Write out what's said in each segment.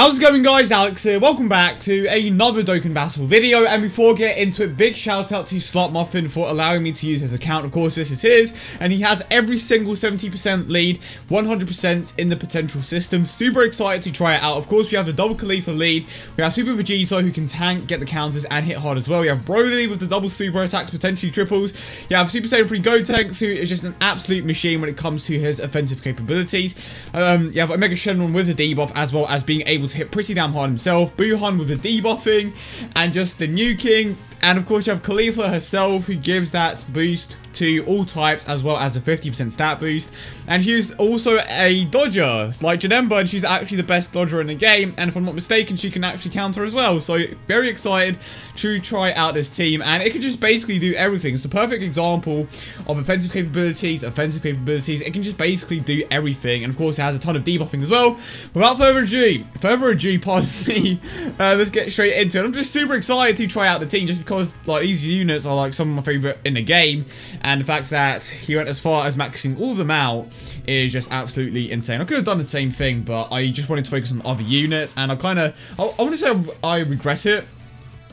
How's it going, guys? Alex here. Welcome back to another Dokkan Battle video, and before getting into it, big shout out to Slot Muffin for allowing me to use his account. Of course, this is his, and he has every single 70% lead, 100% in the potential system. Super excited to try it out. Of course, we have the double Khalifa lead, we have Super Vegito who can tank, get the counters, and hit hard as well. We have Broly with the double super attacks, potentially triples. You have Super Saiyan 3 Gotenks, who is just an absolute machine when it comes to his offensive capabilities. You have Omega Shenron with the debuff, as well as being able to hit pretty damn hard himself. Buuhan with the debuffing and just the nuking. And of course you have Khalifa herself, who gives that boost to all types, as well as a 50% stat boost. And she's also a dodger, like Janemba, and she's actually the best dodger in the game. And if I'm not mistaken, she can actually counter as well. So very excited to try out this team, and it can just basically do everything. It's a perfect example of offensive capabilities. It can just basically do everything. And of course it has a ton of debuffing as well. Without further ado, pardon me, let's get straight into it. I'm just super excited to try out the team, just because like these units are like some of my favorite in the game, and the fact that he went as far as maxing all of them out is just absolutely insane. I could have done the same thing, but I just wanted to focus on other units, and I want to say I regret it,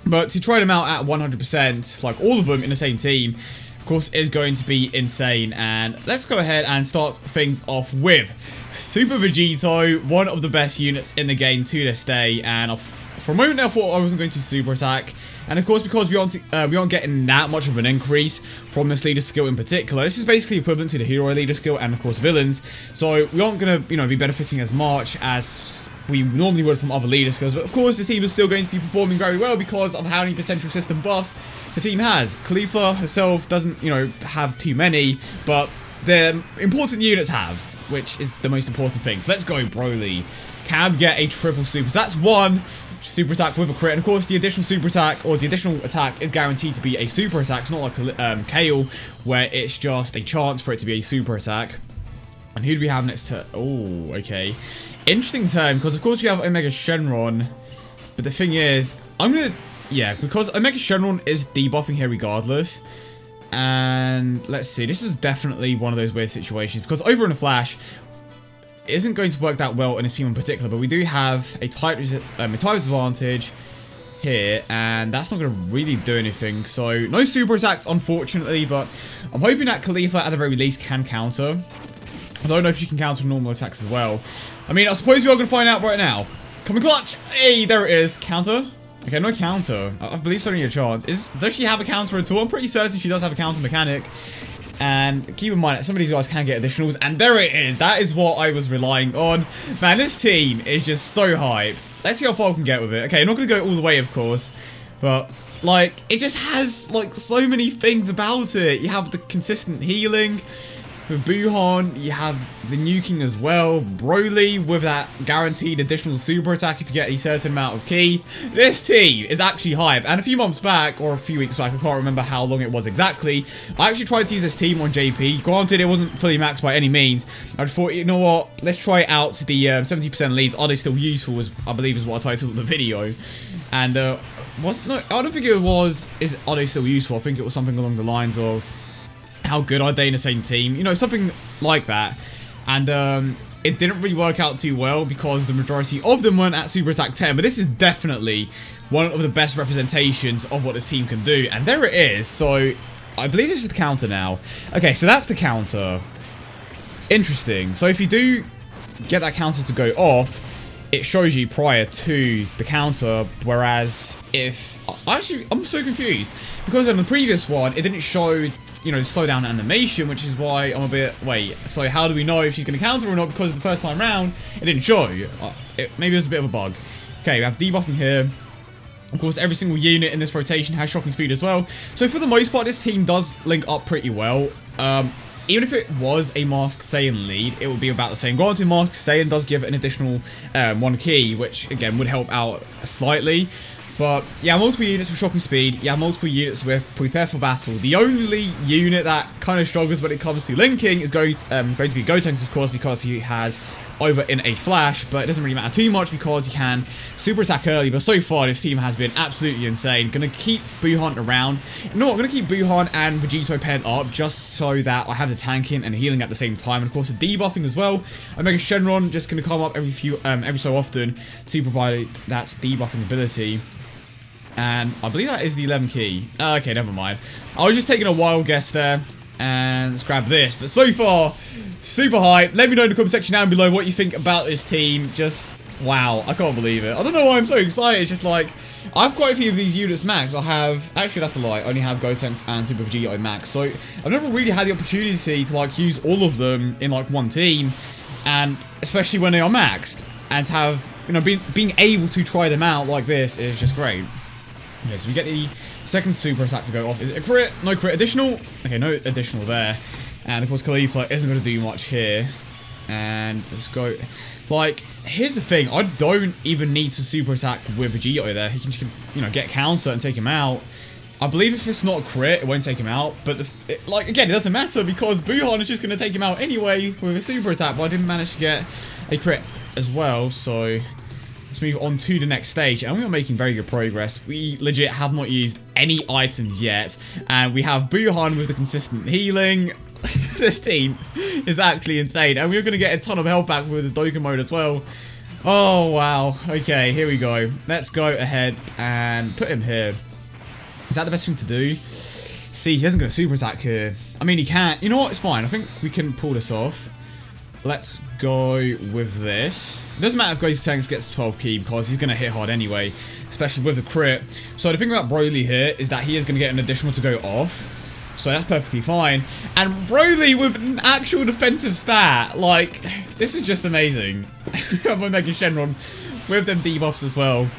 but to try them out at 100%, like all of them in the same team, of course, is going to be insane. And let's go ahead and start things off with Super Vegito, one of the best units in the game to this day. And for a moment I thought I wasn't going to super attack, and of course because we aren't getting that much of an increase from this leader skill in particular. This is basically equivalent to the hero leader skill and of course villains, so we aren't gonna be benefiting as much as we normally would from other leader skills. But of course the team is still going to be performing very well because of how many potential system buffs the team has. Khalifa herself doesn't have too many, but the important units have, which is the most important thing. So let's go. Broly can get a triple super, so that's one super attack with a crit, and of course the additional super attack, or the additional attack, is guaranteed to be a super attack. It's not like Kale, where it's just a chance for it to be a super attack. And who do we have next to? Oh, okay, interesting turn, because of course we have Omega Shenron, but the thing is, because Omega Shenron is debuffing here regardless. And let's see, this is definitely one of those weird situations, because over in a flash isn't going to work that well in this team in particular, but we do have a type advantage here, and that's not going to really do anything. So no super attacks, unfortunately, but I'm hoping that Khalifa at the very least can counter. I don't know if she can counter normal attacks as well. I mean, I suppose we are going to find out right now. Coming clutch! Hey, there it is. Counter? Okay, no counter. I believe it's only a chance. Does she have a counter at all? I'm pretty certain she does have a counter mechanic. And keep in mind that some of these guys can get additionals, and there it is. That is what I was relying on. Man, this team is just so hype. Let's see how far we can get with it. Okay, I'm not going to go all the way, of course, but like it just has like so many things about it. You have the consistent healing with Buuhan, you have the nuking as well, Broly with that guaranteed additional super attack if you get a certain amount of ki. This team is actually hype, and a few months back, or a few weeks back, I can't remember how long it was exactly, I actually tried to use this team on JP. Granted, it wasn't fully maxed by any means. I just thought, you know what, let's try out the 70% leads. Are they still useful, I believe is what I titled the video. And no, I don't think it was, are they still useful? I think it was something along the lines of, how good are they in the same team? Something like that. And it didn't really work out too well because the majority of them weren't at Super Attack 10. But this is definitely one of the best representations of what this team can do. And there it is. So I believe this is the counter now. Okay, so that's the counter. Interesting. So if you do get that counter to go off, it shows you prior to the counter. Whereas if... Actually, I'm so confused. Because on the previous one, it didn't show... the slowdown animation, which is why I'm a bit, wait, so how do we know if she's going to counter or not? Because the first time round, it didn't show. Maybe it was a bit of a bug. Okay, we have debuffing here. Of course, every single unit in this rotation has shocking speed as well. So for the most part, this team does link up pretty well. Even if it was a Masked Saiyan lead, it would be about the same. Granted, Masked Saiyan does give an additional 1 ki, which again would help out slightly. But yeah, multiple units with shocking speed. Yeah, multiple units with prepare for battle. The only unit that kind of struggles when it comes to linking is going to be Gotenks, of course, because he has over in a flash. But it doesn't really matter too much because he can super attack early. But so far, this team has been absolutely insane. Gonna keep Buuhan around. No, I'm gonna keep Buuhan and Vegito paired up just so that I have the tanking and healing at the same time. And of course, the debuffing as well. I make a Shenron just gonna come up every so often to provide that debuffing ability. And I believe that is the 11 key. Okay, never mind. I was just taking a wild guess there. And let's grab this. But so far, super hype. Let me know in the comment section down below what you think about this team. Just, wow. I can't believe it. I don't know why I'm so excited. It's just like, I have quite a few of these units max. I have, actually that's a lie. I only have Gotenks and Super Vegito max. So I've never really had the opportunity to like use all of them in like one team. And especially when they are maxed. And to have, you know, being able to try them out like this is just great. Okay, so we get the second super attack to go off. Is it a crit? No crit. Additional? Okay, no additional there. And of course, Khalifa isn't going to do much here. And let's go. Like, here's the thing. I don't even need to super attack with Vegito there. He can just, you know, get counter and take him out. I believe if it's not a crit, it won't take him out. But, like, again, it doesn't matter because Buuhan is just going to take him out anyway with a super attack. But I didn't manage to get a crit as well, so let's move on to the next stage, and we are making very good progress. We legit have not used any items yet, and we have Buuhan with the consistent healing. This team is actually insane, and we're going to get a ton of health back with the Dokkan mode as well. Oh, wow. Okay, here we go. Let's go ahead and put him here. Is that the best thing to do? See, he isn't going to super attack here. I mean, he can't. You know what? It's fine. I think we can pull this off. Let's go with this. It doesn't matter if Gotenks gets 12 key because he's going to hit hard anyway, especially with the crit. So the thing about Broly here is that he is going to get an additional to go off. So that's perfectly fine. And Broly with an actual defensive stat. Like, this is just amazing. I'm making Shenron with them debuffs as well.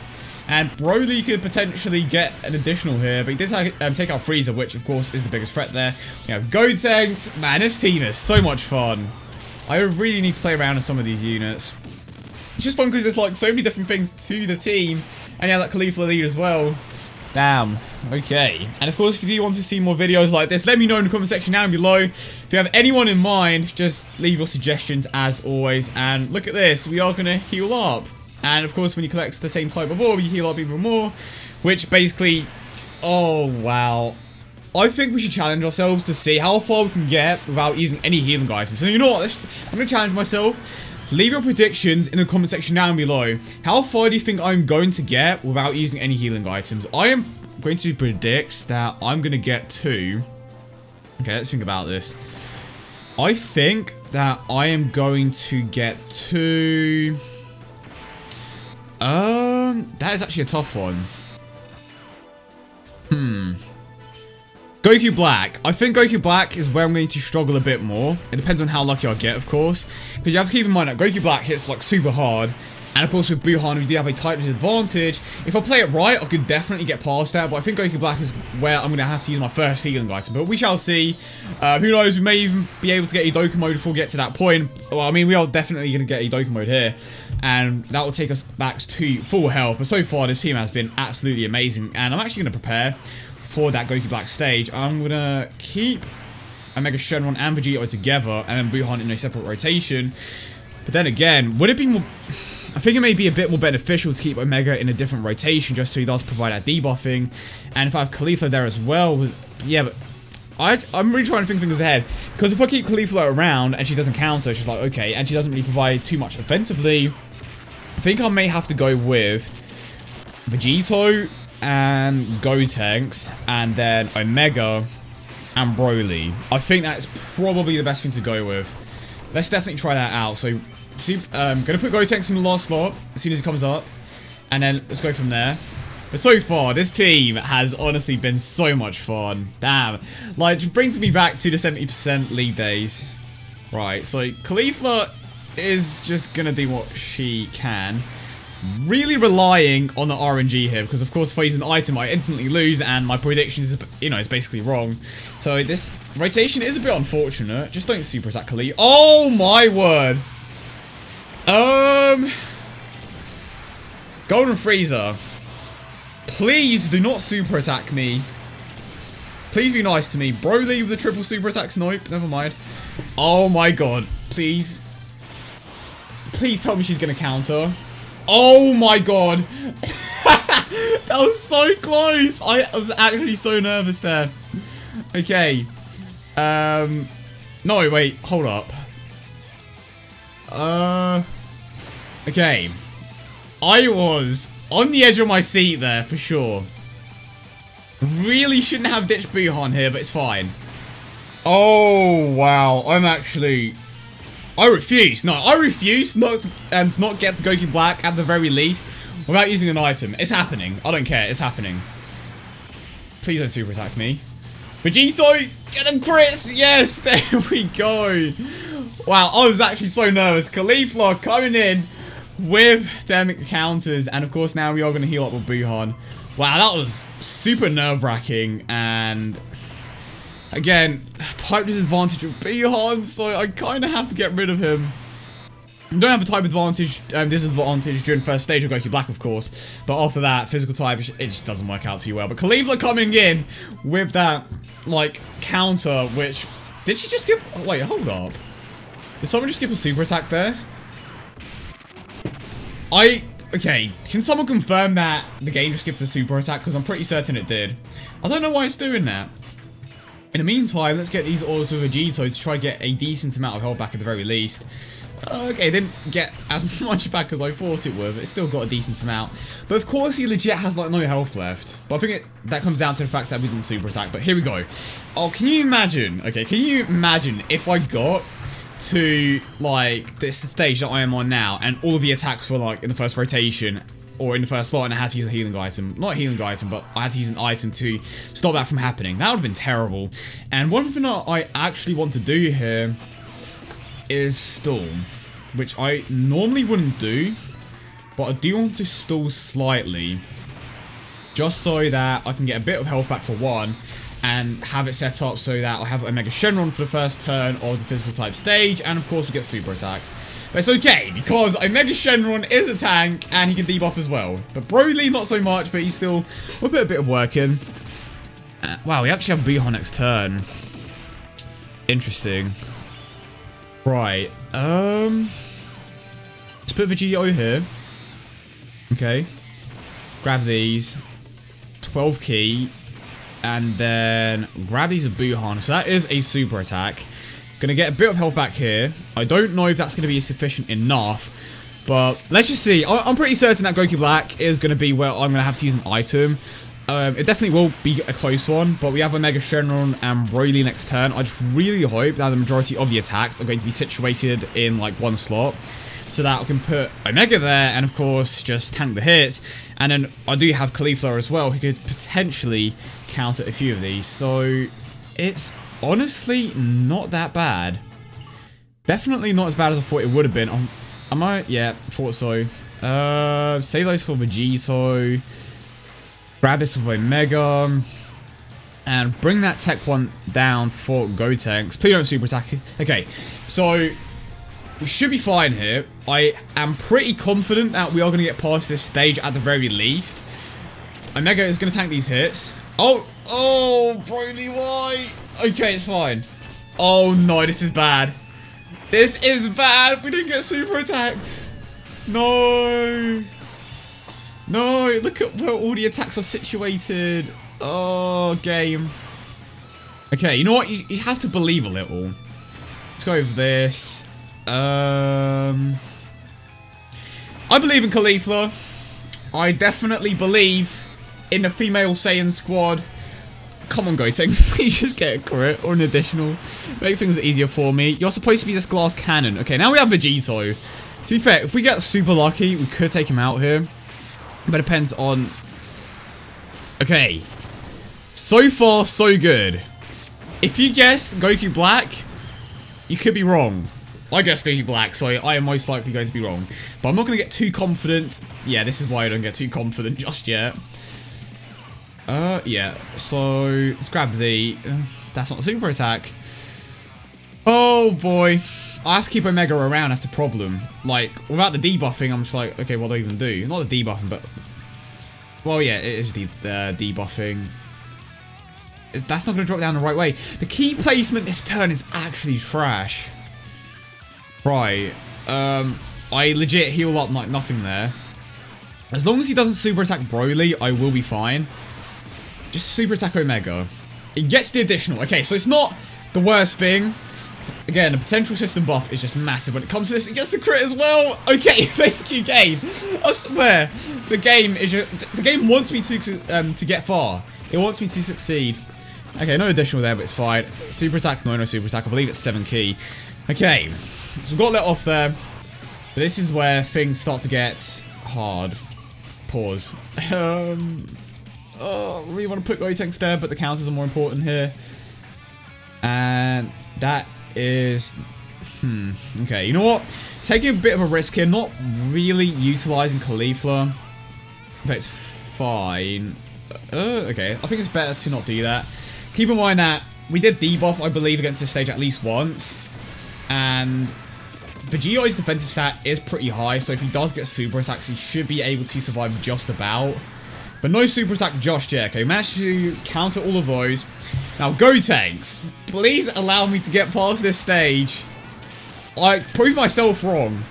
And Broly could potentially get an additional here, but he did take out Frieza, which of course is the biggest threat there. We have Gotenks. Man, this team is so much fun. I really need to play around with some of these units. It's just fun because there's like so many different things to the team. And yeah, like Khalifa lead as well. Damn. Okay. And of course, if you do want to see more videos like this, let me know in the comment section down below. If you have anyone in mind, just leave your suggestions as always. And look at this. We are going to heal up. And of course, when you collect the same type of orb, you heal up even more. Which basically... Oh, wow. I think we should challenge ourselves to see how far we can get without using any healing items. So you know what? I'm going to challenge myself. Leave your predictions in the comment section down below. How far do you think I'm going to get without using any healing items? I am going to predict that I'm going to get 2. Okay, let's think about this. I think that I am going to get 2. That is actually a tough one. Goku Black. I think Goku Black is where I'm going to struggle a bit more. It depends on how lucky I get, of course. Because you have to keep in mind that Goku Black hits like super hard. And of course with Buuhan, we do have a type disadvantage. If I play it right, I could definitely get past that. But I think Goku Black is where I'm going to have to use my first healing item. But we shall see. Who knows, we may even be able to get a Dokkan mode before we get to that point. Well, I mean, we are definitely going to get a Dokkan mode here. And that will take us back to full health. But so far, this team has been absolutely amazing. And I'm actually going to prepare for that Goku Black stage. I'm going to keep Omega Shenron and Vegito together and then Buuhan in a separate rotation. But then again, would it be more... I think it may be a bit more beneficial to keep Omega in a different rotation just so he does provide that debuffing. And if I have Khalifa there as well, yeah, but I'm really trying to think things ahead. Because if I keep Khalifa around and she doesn't counter, she's like, okay, and she doesn't really provide too much offensively, I think I may have to go with Vegito and Gotenks, and then Omega and Broly. I think that's probably the best thing to go with. Let's definitely try that out. So, I'm going to put Gotenks in the last slot as soon as it comes up, and then let's go from there. But so far, this team has honestly been so much fun. Damn. Like, it brings me back to the 70% lead days. Right, so Khalifa is just going to do what she can. Really relying on the RNG here, because of course if I use an item I instantly lose and my prediction is, you know, is basically wrong. So this rotation is a bit unfortunate. Just don't super attack Khalifa. Oh my word. Golden Frieza. Please do not super attack me. Please be nice to me. Broly with the triple super attacks. Nope, never mind. Oh my god. Please. Please tell me she's going to counter. Oh my god. That was so close. I was actually so nervous there. Okay. No, wait. Hold up. Okay. I was on the edge of my seat there for sure. Really shouldn't have ditched Buuhan here, but it's fine. Oh, wow. I refuse. No, I refuse not to not get to Goku Black at the very least without using an item. It's happening. I don't care. It's happening. Please don't super attack me. Vegito, get them crits. Yes, there we go. Wow, I was actually so nervous. Cauliflower coming in with them counters. And of course, now we are going to heal up with Buuhan. Wow, that was super nerve-wracking. And again, type disadvantage of Buuhan, so I kind of have to get rid of him. I don't have a type advantage, disadvantage during first stage of Goku Black, of course. But after that, physical type, it just doesn't work out too well. But Cauliflower coming in with that, like, counter, which... Did she just skip... Oh, wait, hold up. Did someone just skip a super attack there? Okay, can someone confirm that the game just skipped a super attack? Because I'm pretty certain it did. I don't know why it's doing that. In the meantime, let's get these orders with Vegito to try to get a decent amount of health back at the very least. Okay, didn't get as much back as I thought it would, but it still got a decent amount. But of course, he legit has like no health left. But I think that comes down to the fact that we didn't super attack. But here we go. Oh, can you imagine? Okay, can you imagine if I got to like this stage that I am on now, and all of the attacks were like in the first rotation or in the first slot, and I had to use a healing item. Not a healing item, but I had to use an item to stop that from happening. That would have been terrible. And one thing that I actually want to do here is stall, which I normally wouldn't do, but I do want to stall slightly, just so that I can get a bit of health back for one, and have it set up so that I have a Mega Shenron for the first turn of the physical type stage, and of course we get super attacks. But it's okay, because a Mega Shenron is a tank, and he can debuff as well. But Broly, not so much, but he's still... We'll put a bit of work in. Wow, we actually have Buuhan next turn. Interesting. Right, let's put Vegito here. Okay. Grab these. 12 key. And then grab these of Buuhan. So that is a super attack. Gonna get a bit of health back here. I don't know if that's gonna be sufficient enough, but let's just see. I'm pretty certain that Goku Black is gonna be where I'm gonna have to use an item. It definitely will be a close one, but we have a Mega Shenron and Broly next turn. I just really hope that the majority of the attacks are going to be situated in like one slot, so that I can put Omega there and of course just tank the hits. And then I do have Cauliflower as well, who could potentially counter a few of these. So it's honestly not that bad. Definitely not as bad as I thought it would have been. Am I? Yeah, thought so. Save those for Vegito. Grab this with Omega. And bring that tech one down for Gotenks. Please don't super attack. Okay, so we should be fine here. I am pretty confident that we are going to get past this stage at the very least. Omega is going to tank these hits. Oh, Broly, why? Okay, it's fine. Oh no, this is bad. This is bad. We didn't get super attacked. No. No, look at where all the attacks are situated. Oh, game. Okay, you know what? You have to believe a little. Let's go with this. I believe in Cauliflower. I definitely believe in the female Saiyan squad. Come on, Gotenks, please just get a crit or an additional. Make things easier for me. You're supposed to be this glass cannon. Okay, now we have Vegito. To be fair, if we get super lucky, we could take him out here. But it depends on... Okay. So far, so good. If you guessed Goku Black, you could be wrong. I guessed Goku Black, so I am most likely going to be wrong. But I'm not going to get too confident. Yeah, this is why I don't get too confident just yet. Yeah. So, let's grab the... that's not a super attack. Oh, boy. I have to keep Omega around, that's the problem. Like, without the debuffing, I'm just like, okay, what do I even do? Not the debuffing, but... Well, yeah, it is the debuffing. That's not going to drop down the right way. The key placement this turn is actually trash. Right. I legit heal up like nothing there. As long as he doesn't super attack Broly, I will be fine. Just super attack Omega. It gets the additional. Okay, so it's not the worst thing. Again, the potential system buff is just massive. When it comes to this, it gets the crit as well. Okay, thank you, game. I swear, the game wants me to get far. It wants me to succeed. Okay, no additional there, but it's fine. Super attack, no super attack. I believe it's 7 key. Okay, so we've got let off there. But this is where things start to get hard. Pause. Oh, I really want to put Gotenks there, but the counters are more important here. And that is... Okay, you know what? Taking a bit of a risk here, not really utilizing Caulifla. But it's fine. Okay, I think it's better to not do that. Keep in mind that we did debuff, I believe, against this stage at least once. And Vegito's defensive stat is pretty high, so if he does get super attacks, he should be able to survive just about. But no super attack just yet. Okay, managed to counter all of those. Now, Gotenks, please allow me to get past this stage. I prove myself wrong.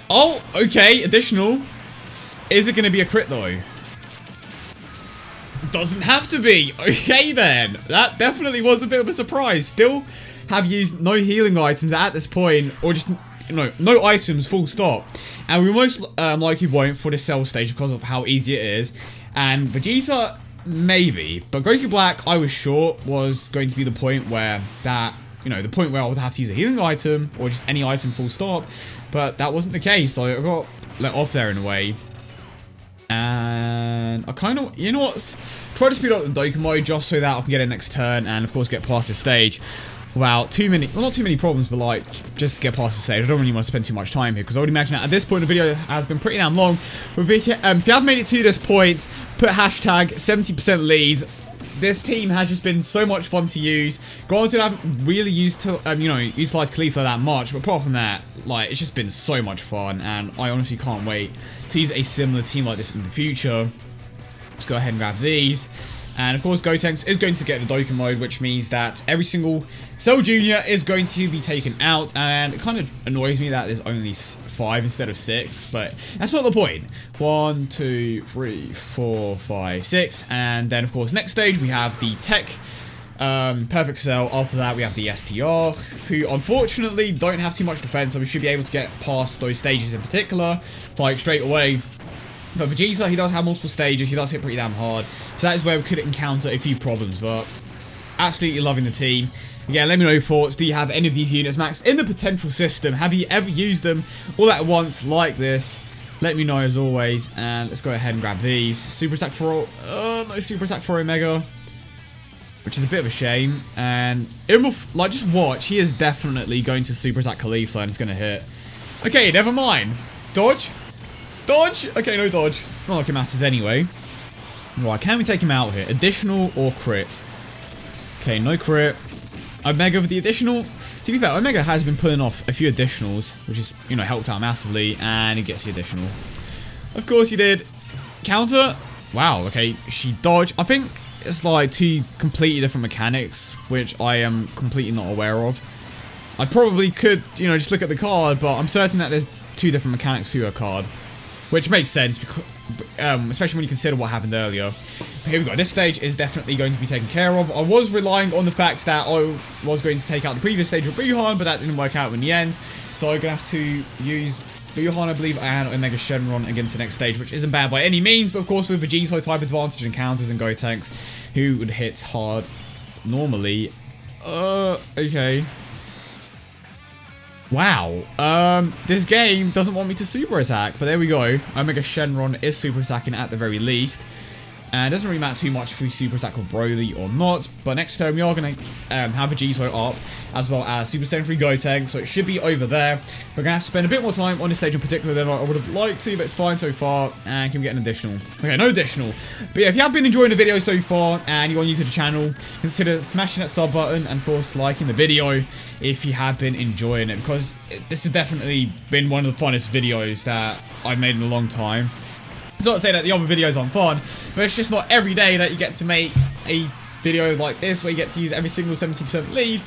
Oh, okay, additional. Is it going to be a crit, though? Doesn't have to be. Okay, then. That definitely was a bit of a surprise. Still have used no healing items at this point, or just... no items, full stop. And we most likely won't for this cell stage because of how easy it is. And Vegeta, maybe. But Goku Black, I was sure, was going to be the point where that, the point where I would have to use a healing item, or just any item full stop. But that wasn't the case, so I got let off there in a way. And I kind of, you know what, try to speed up the Dokkan mode just so that I can get in next turn and, of course, get past this stage. Without too many, well, not too many problems, but like, just get past the stage. I don't really want to spend too much time here, because I would imagine that at this point the video has been pretty damn long. But if you have made it to this point, put hashtag 70% leads. This team has just been so much fun to use. Granted, I haven't really used to, utilized Caulifla that much, but apart from that, like, it's just been so much fun, and I honestly can't wait to use a similar team like this in the future. Let's go ahead and grab these. And of course, Gotenks is going to get the Dokkan mode, which means that every single Cell Jr. is going to be taken out. And it kind of annoys me that there's only 5 instead of 6, but that's not the point. 1, 2, 3, 4, 5, 6. And then, of course, next stage we have the TEQ Perfect Cell. After that, we have the STR, who unfortunately don't have too much defense, so we should be able to get past those stages in particular, like straight away. But Vegeta, he does have multiple stages, he does hit pretty damn hard. So that is where we could encounter a few problems, but absolutely loving the team. Again, let me know your thoughts. Do you have any of these units maxed in the potential system? Have you ever used them all at once like this? Let me know as always. And let's go ahead and grab these. Super attack for... no super attack for Omega. Which is a bit of a shame. And it will, like, just watch. He is definitely going to super attack Caulifla and it's going to hit. Okay, never mind. Dodge. Dodge! Okay, no dodge. Not like it matters anyway. Right, can we take him out here? Additional or crit? Okay, no crit. Omega with the additional. To be fair, Omega has been pulling off a few additionals, which has, helped out massively, and he gets the additional. Of course he did. Counter. Wow, okay, she dodged. I think it's like 2 completely different mechanics, which I am completely not aware of. I probably could, just look at the card, but I'm certain that there's 2 different mechanics to a card. Which makes sense, because, especially when you consider what happened earlier. But here we go. This stage is definitely going to be taken care of. I was relying on the fact that I was going to take out the previous stage of Buuhan, but that didn't work out in the end. So I'm going to have to use Buuhan, I believe, and Omega Shenron against the next stage, which isn't bad by any means. But of course, with Vegito type advantage and counters and Gotenks, who would hit hard normally. Okay. Wow, this game doesn't want me to super attack, but there we go. Omega Shenron is super attacking at the very least. And it doesn't really matter too much if we super attack with Broly or not. But next turn we are going to have Vegito up, as well as Super Saiyan 3 Gotenks, so it should be over there. We're going to have to spend a bit more time on this stage in particular than I would have liked to, but it's fine so far. And can we get an additional? Okay, no additional. But yeah, if you have been enjoying the video so far, and you are new to the channel, consider smashing that sub button, and of course liking the video if you have been enjoying it, because this has definitely been one of the funnest videos that I've made in a long time. It's not to say that the other videos aren't fun, but it's just not every day that you get to make a video like this where you get to use every single 70% lead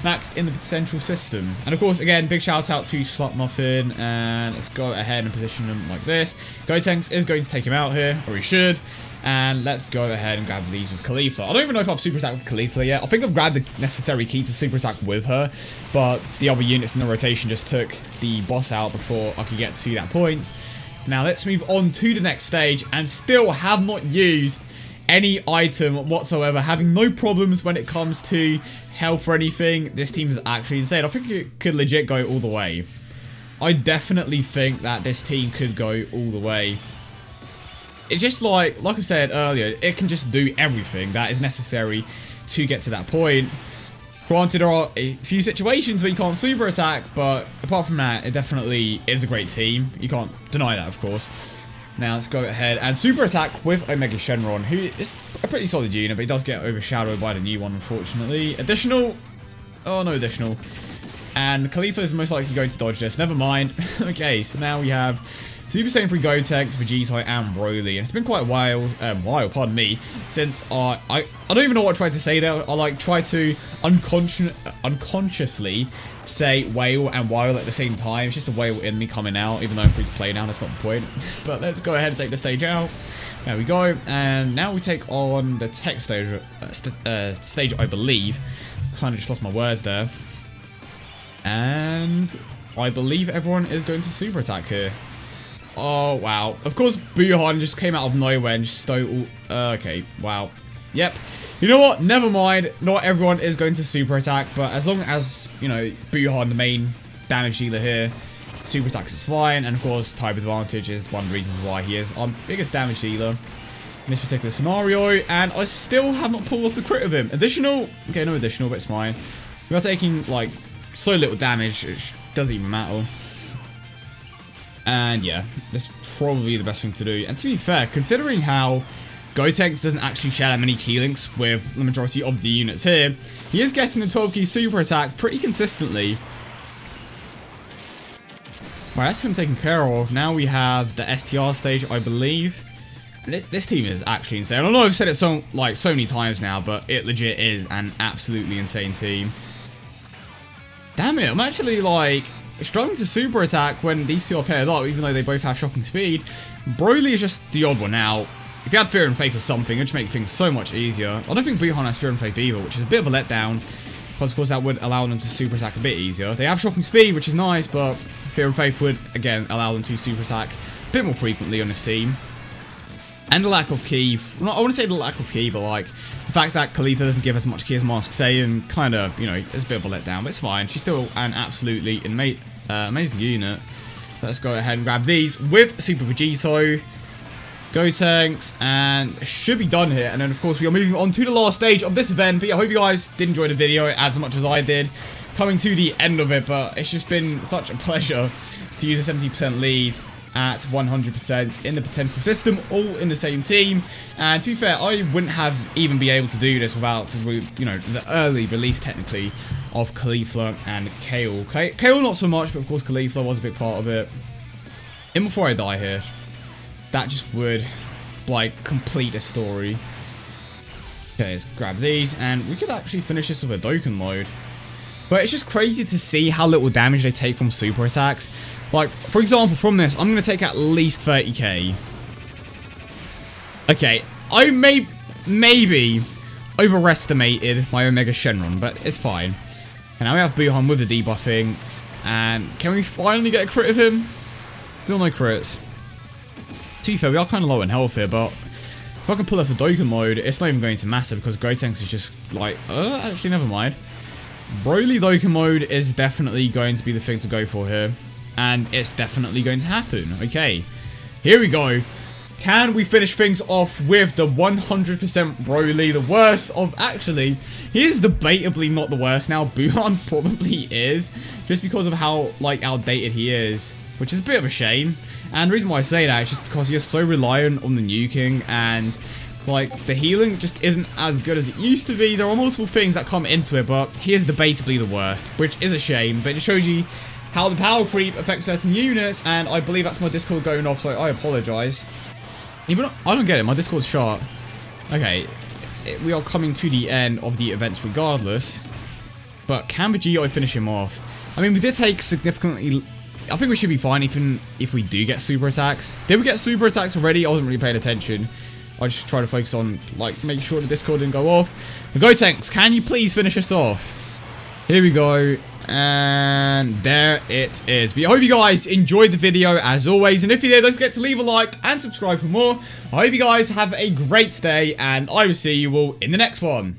maxed in the central system. And of course, again, big shout out to Slot Muffin, and let's go ahead and position him like this. Gotenks is going to take him out here, or he should. And let's go ahead and grab these with Khalifa. I don't even know if I've super attacked with Khalifa yet. I think I've grabbed the necessary key to super attack with her, but the other units in the rotation just took the boss out before I could get to that point. Now let's move on to the next stage, and still have not used any item whatsoever, having no problems when it comes to health or anything. This team is actually insane. I think it could legit go all the way. I definitely think that this team could go all the way. It's just like I said earlier, it can just do everything that is necessary to get to that point. Granted, there are a few situations where you can't super attack, but apart from that, it definitely is a great team. You can't deny that, of course. Now, let's go ahead and super attack with Omega Shenron, who is a pretty solid unit, but he does get overshadowed by the new one, unfortunately. Additional. Oh, no additional. And Khalifa is most likely going to dodge this. Never mind. Okay, so now we have Super Saiyan 3 Gotenks, Vegito, and Broly. And it's been quite a while, pardon me, since I don't even know what I tried to say there. I like try to unconsciously say whale and wile at the same time. It's just a whale in me coming out, even though I'm free to play now. That's not the point. But let's go ahead and take the stage out. There we go. And now we take on the tech stage, stage, I believe. Kind of just lost my words there. And I believe everyone is going to super attack here. Oh, wow. Of course, Buuhan just came out of nowhere and just stole all... okay, wow. Yep. You know what? Never mind. Not everyone is going to super attack, but as long as, you know, Buuhan, the main damage dealer here, super attacks is fine. And of course, type advantage is one of the reasons why he is our biggest damage dealer in this particular scenario. And I still have not pulled off the crit of him. Additional... okay, no additional, but it's fine. We are taking, like, so little damage, it doesn't even matter. And yeah, that's probably the best thing to do. And to be fair, considering how Gotenks doesn't actually share that many key links with the majority of the units here, he is getting the 12 key super attack pretty consistently. Right, that's him taken care of. Now we have the STR stage, I believe. And this team is actually insane. I know I've said it so many times now, but it legit is an absolutely insane team. Damn it, I'm actually like struggling to super attack when these two are paired up, even though they both have shocking speed. Broly is just the odd one out. If you had Fear and Faith or something, it would just make things so much easier. I don't think Buuhan has Fear and Faith either, which is a bit of a letdown, because of course that would allow them to super attack a bit easier. They have shocking speed, which is nice, but Fear and Faith would, again, allow them to super attack a bit more frequently on this team. And the lack of ki, I want to say the lack of ki, but like, the fact that Khalifa doesn't give as much ki as Mask Saiyan kind of, you know, is a bit of a letdown, but it's fine. She's still an absolutely amazing unit. Let's go ahead and grab these with Super Vegito, Gotenks, and should be done here. And then, of course, we are moving on to the last stage of this event. But yeah, I hope you guys did enjoy the video as much as I did, coming to the end of it. But it's just been such a pleasure to use a 70% lead at 100% in the potential system, all in the same team. And to be fair, I wouldn't have even been able to do this without, you know, the early release technically of Khalifa and Kale. Kale not so much, but of course Khalifa was a big part of it. And before I die here, that just would like complete a story. Okay, let's grab these, and we could actually finish this with a Dokkan mode. But it's just crazy to see how little damage they take from super attacks. Like, for example, from this, I'm going to take at least 30k. Okay, I maybe overestimated my Omega Shenron, but it's fine. And now we have Buuhan with the debuffing. And can we finally get a crit of him? Still no crits. To be fair, we are kind of low in health here, but if I can pull off the Dokkan mode, it's not even going to matter because Gotenks is just like, actually, never mind. Broly Dokkan mode is definitely going to be the thing to go for here. And it's definitely going to happen. Okay, here we go. Can we finish things off with the 100% Broly, the worst of... Actually, he is debatably not the worst now. Buuhan probably is, just because of how, like, outdated he is, which is a bit of a shame. And the reason why I say that is just because he is so reliant on the nuking, and, like, the healing just isn't as good as it used to be. There are multiple things that come into it, but he is debatably the worst, which is a shame, but it shows you how the power creep affects certain units, and I believe that's my Discord going off, so I apologize. Even I don't get it. My Discord's short. Okay, we are coming to the end of the events regardless. But can Vegito finish him off? I mean, we did take significantly... I think we should be fine even if we do get super attacks. Did we get super attacks already? I wasn't really paying attention. I just try to focus on, like, making sure the Discord didn't go off. The Gotenks, can you please finish us off? Here we go. And there it is. But I hope you guys enjoyed the video as always. And if you did, don't forget to leave a like and subscribe for more. I hope you guys have a great day. And I will see you all in the next one.